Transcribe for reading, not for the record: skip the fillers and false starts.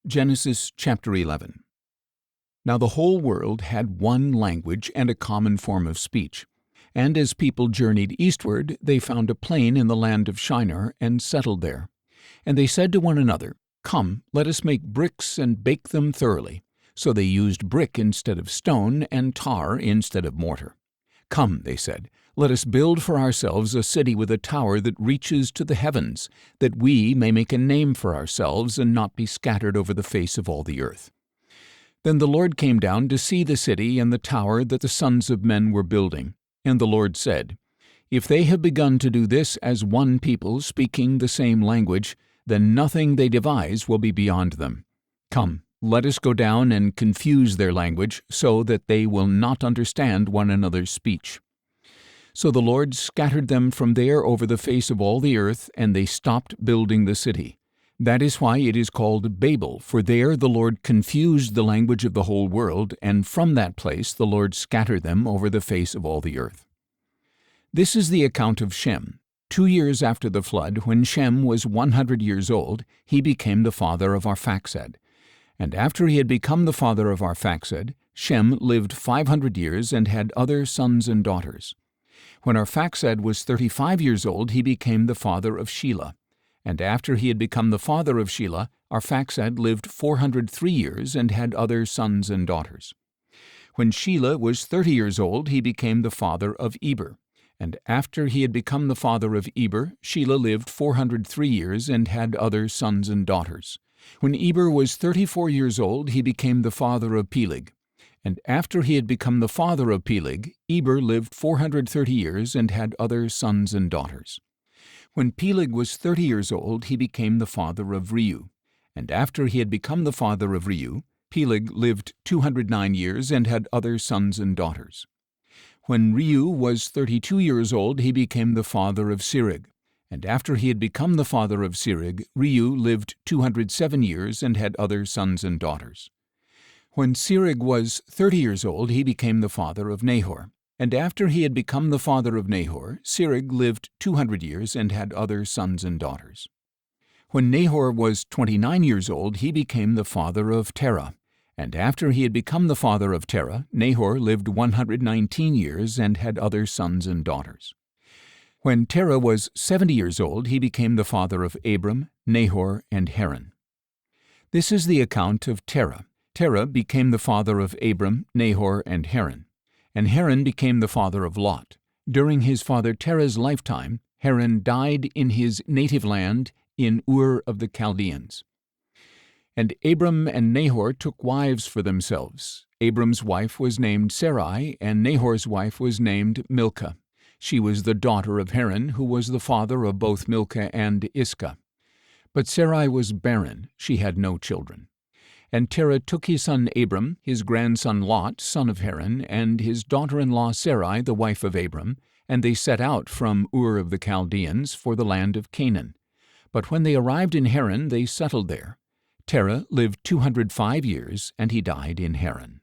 Genesis chapter 11. Now the whole world had one language and a common form of speech. And as people journeyed eastward, they found a plain in the land of Shinar and settled there. And they said to one another, "Come, let us make bricks and bake them thoroughly." So they used brick instead of stone and tar instead of mortar. "Come," they said, "let us build for ourselves a city with a tower that reaches to the heavens, that we may make a name for ourselves and not be scattered over the face of all the earth." Then the Lord came down to see the city and the tower that the sons of men were building. And the Lord said, "If they have begun to do this as one people speaking the same language, then nothing they devise will be beyond them. Come, let us go down and confuse their language, so that they will not understand one another's speech." So the Lord scattered them from there over the face of all the earth, and they stopped building the city. That is why it is called Babel, for there the Lord confused the language of the whole world, and from that place the Lord scattered them over the face of all the earth. This is the account of Shem. 2 years after the flood, when Shem was 100 years old, he became the father of Arphaxad. And after he had become the father of Arphaxad, Shem lived 500 years and had other sons and daughters. When Arphaxad was 35 years old, he became the father of Shelah. And after he had become the father of Shelah, Arphaxad lived 403 years and had other sons and daughters. When Shelah was 30 years old, he became the father of Eber. And after he had become the father of Eber, Shelah lived 403 years and had other sons and daughters. When Eber was 34 years old, he became the father of Peleg. And after he had become the father of Peleg, Eber lived 430 years and had other sons and daughters. When Peleg was 30 years old, he became the father of Reu. And after he had become the father of Reu, Peleg lived 209 years and had other sons and daughters. When Reu was 32 years old, he became the father of Serug. And after he had become the father of Serug, Reu lived 207 years and had other sons and daughters. When Serug was 30 years old, he became the father of Nahor. And after he had become the father of Nahor, Serug lived 200 years and had other sons and daughters. When Nahor was 29 years old, he became the father of Terah. And after he had become the father of Terah, Nahor lived 119 years and had other sons and daughters. When Terah was 70 years old, he became the father of Abram, Nahor, and Haran. This is the account of Terah. Terah became the father of Abram, Nahor, and Haran. And Haran became the father of Lot. During his father Terah's lifetime, Haran died in his native land in Ur of the Chaldeans. And Abram and Nahor took wives for themselves. Abram's wife was named Sarai, and Nahor's wife was named Milcah. She was the daughter of Haran, who was the father of both Milcah and Iscah. But Sarai was barren; she had no children. And Terah took his son Abram, his grandson Lot, son of Haran, and his daughter-in-law Sarai, the wife of Abram, and they set out from Ur of the Chaldeans for the land of Canaan. But when they arrived in Haran, they settled there. Terah lived 205 years, and he died in Haran.